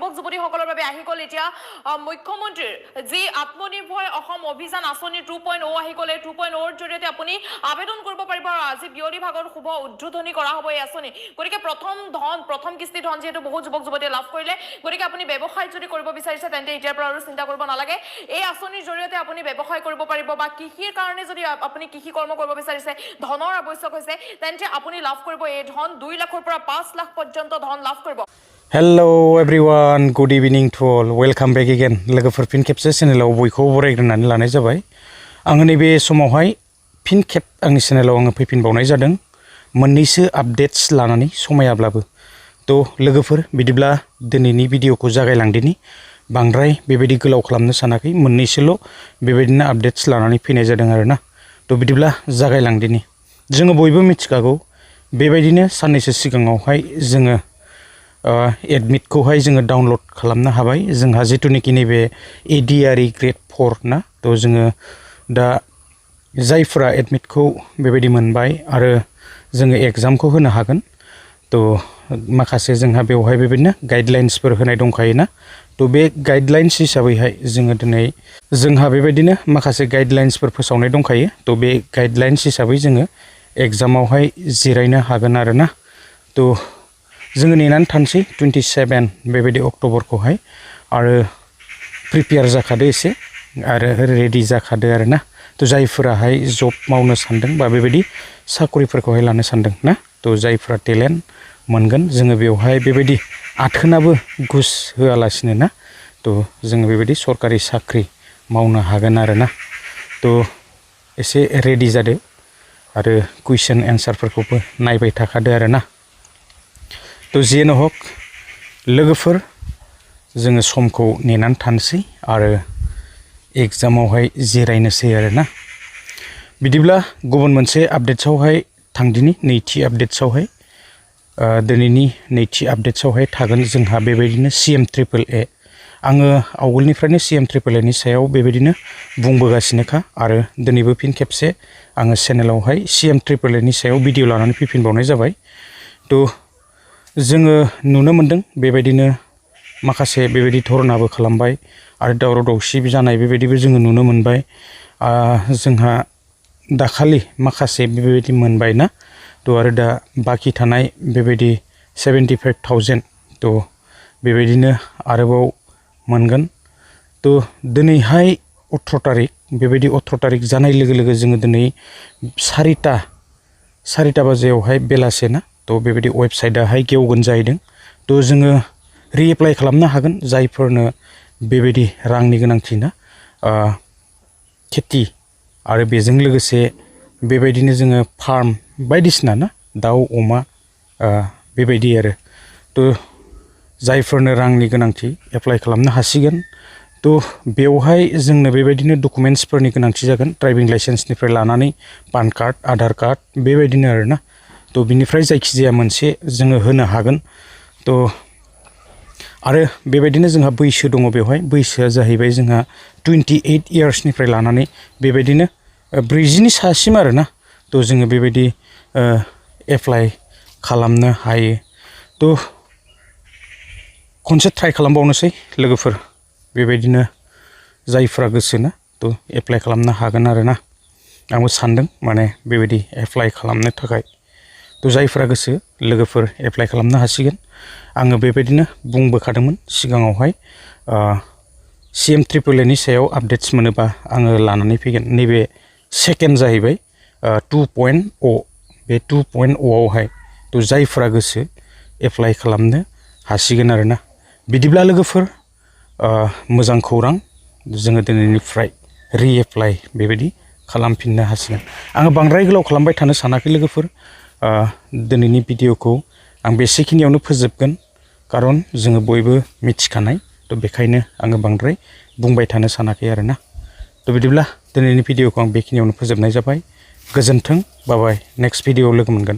যুৱক যুৱতীসকলৰ বাবে আহি গ'ল এতিয়া মুখ্যমন্ত্ৰীৰ যি আত্মনিৰ্ভৰ অসম অভিযান আঁচনি 2.O আহি গ'ল। 2.O ৰ জৰিয়তে আপুনি আবেদন কৰিব পাৰিব আৰু আজি বিয়লি ভাগৰ শুভ উদ্বোধনী কৰা হ'ব এই আঁচনি। গতিকে প্ৰথম কিস্তি ধন যিহেতু বহু যুৱক যুৱতীয়ে লাভ কৰিলে, গতিকে আপুনি ব্যৱসায় যদি কৰিব বিচাৰিছে তেন্তে এতিয়াৰ পৰা আৰু চিন্তা কৰিব নালাগে। এই আঁচনিৰ জৰিয়তে আপুনি ব্যৱসায় কৰিব পাৰিব বা কৃষিৰ কাৰণে যদি আপুনি কৃষি কৰ্ম কৰিব বিচাৰিছে, ধনৰ আৱশ্যক হৈছে, তেন্তে আপুনি লাভ কৰিব এই ধন 2 লাখৰ পৰা 5 লাখ পৰ্যন্ত ধন লাভ কৰিব। Hello everyone, good evening to all. Welcome back again. लोगोफोर फिन खेबसे चेनेलाव बयखौबो बरायग्रोनानै लानाय जाबाय। आङो नैबे समावहाय फिन खेब आंनि चेनेलाव आङो फैफिनबावनाय जादों मोननैसो आपडेट्स लानानै समायाब्लाबो। तो लोगोफोर बिदिब्ला दिनैनि भिडिअखौ जागायलांदिनि। बांद्राय बेबायदि गोलाव खालामनो सानाखै, मोननैसोल' बेबायदिनो आपडेट्स लानानै फैनाय जादों आरोना। तो बिदिब्ला जागायलांदिनि। जोङो बयबो मिथिखागौ बेबायदिनो साननैसो सिगाङावहाय जोङो एडमिटखौहाय जोङो डाउनलड खालामनो हाबाय। जोंहा जितुनिखि नैबे ADRE ग्रेड 4 ना, तो जोङो दा जायफोरा एडमिटखौ बेबायदि मोनबाय आरो जोङो एग्जामखौ होनो हागोन। तो माखासे जोंहा बेवहाय बेबायदिनो गाइडलाइन्सफोर होनाय दंखायोना। तो बे गाइडलाइन्स हिसाबैहाय जोङो दिनै जोंहा बेबायदिनो माखासे गाइडलाइन्सफोर फोसावनाय दंखायो। तो बे गाइडलाइन्स हिसाबै जोङो एग्जामावहाय जिरायनो हागोन आरोना। तो जोङो नेनानै थानोसै 27 बेबायदि अक्ट'बरखौहाय आरो प्रिपेयार जाखादो एसे आरो रेडि जाखादो आरोना। तो जायफोराहाय जब मावनो सानदों बा बेबायदि साखरिफोरखौहाय लानो सानदों ना, तो जायफोरा टेलेन्ट मोनगोन जोङो बेवहाय बेबायदि आथोनाबो घुस होआलासिनो ना, तो जोङो बेबायदि सरकारि साख्रि मावनो हागोन आरोना। तो एसे रेडि जादो आरो कुइसन एन्सारफोरखौबो नायबाय थाखादो आरोना। तो जियानो हक लोगोफोर जोङो समखौ नेनानै थानोसै आरो एग्जामावहाय जिरायनोसै आरोना। बिदिब्ला गुबुन मोनसे आपडेट्सआवहाय थांदिनि। नैथि आपडेट्सआवहाय दिनैनि नैथि आपडेट्सआवहाय थागोन जोंहा बेबायदिनो CMAAA। आङो आवगोलनिफ्रायनो CMAAA नि सायाव बेबायदिनो बुंबोगासिनोखा आरो दिनैबो फिन खेबसे आङो चेनेलावहाय CMAAA नि सायाव भिडिअ लानानै फैफिनबावनाय जाबाय। तो जोङो नुनो मोनदों बेबायदिनो माखासे बेबायदि धरनाबो खालामबाय आरो दावराव दावसि जानाय बेबायदिबो जोङो नुनो मोनबाय। जोंहा दाखालि माखासे बेबायदि मोनबाय ना, तो आरो दा बाखि थानाय बेबायदि 75,000 तो बेबायदिनो आरोबाव मोनगोन। तो दिनैहाय 18 तारिख बेबायदि 18 तारिख जानाय लोगो लोगो जोङो दिनै 4टा बाजियावहाय बेलासे ना, तो बेबायदि वेबसाइटआहाय गेवगोन जाहैदों। तो जोङो रिएप्लाइ खालामनो हागोन जायफोरनो बेबायदि रांनि गोनांथि ना, खेथि आरो बेजों लोगोसे बेबायदिनो जोङो फार्म बायदिसिना ना, दाउ अमा बेबायदि आरो। तो जायफोरनो रांनि गोनांथि एप्लाइ खालामनो हासिगोन। तो बेवहाय जोंनो बेबायदिनो डकुमेन्ट्सफोरनि गोनांथि जागोन, ड्राइभिं लाइसेन्सनिफ्राय लानानै पान कार्ड आधार कार्ड बेबायदिनो आरोना। तो बिनिफ्राय जायखिजाया मोनसे जोङो होनो हागोन। तो आरो बेबायदिनो जोंहा बैसो दङ बेवहाय। बैसोआ जाहैबाय जोंहा 28 इयार्सनिफ्राय लानानै बेबायदिनो 40नि सासिम आरोना। तो जोङो बेबायदि एप्लाइ खालामनो हायो। तो खनसे ट्राइ खालामबावनोसै लोगोफोर, बेबायदिनो जायफ्रा गोसो ना, तो एप्लाइ खालामनो हागोन आरोना। आंबो सानदों माने बेबायदि एप्लाइ खालामनो थाखाय। तो जायफ्रा गोसो लोगोफोर एप्लाइ खालामनो हासिगोन। आङो बेबायदिनो बुंबोखादोंमोन सिगाङावहाय CMAAA नि सायाव आपडेट्स मोनोबा आङो लानानै फैगोन। नैबे सेकेन्ड जाहैबाय 2.O। बे 2.O आवहाय तो जायफ्रा गोसो एप्लाइ खालामनो हासिगोन आरोना। बिदिब्ला लोगोफोर मोजां खौरां, जोङो दिनैनिफ्राय रिएप्लाइ बेबायदि खालामफिननो हासिगोन। आङो बांद्राय गोलाव खालामबाय थानो सानाखै लोगोफोर। दिनैनि भिडिअखौ आं बेसेखिनियावनो फोजोबगोन, खारन जोङो बयबो मिथिखानाय। तो बेखायनो आङो बांद्राय बुंबाय थानो सानाखै आरोना। तो बिदिब्ला दिनैनि भिडिअखौ आं बेखिनियावनो फोजोबनाय जाबाय। गोजोन्थों, बाय बाय। नेक्स्ट भिडिअआव लोगो मोनगोन।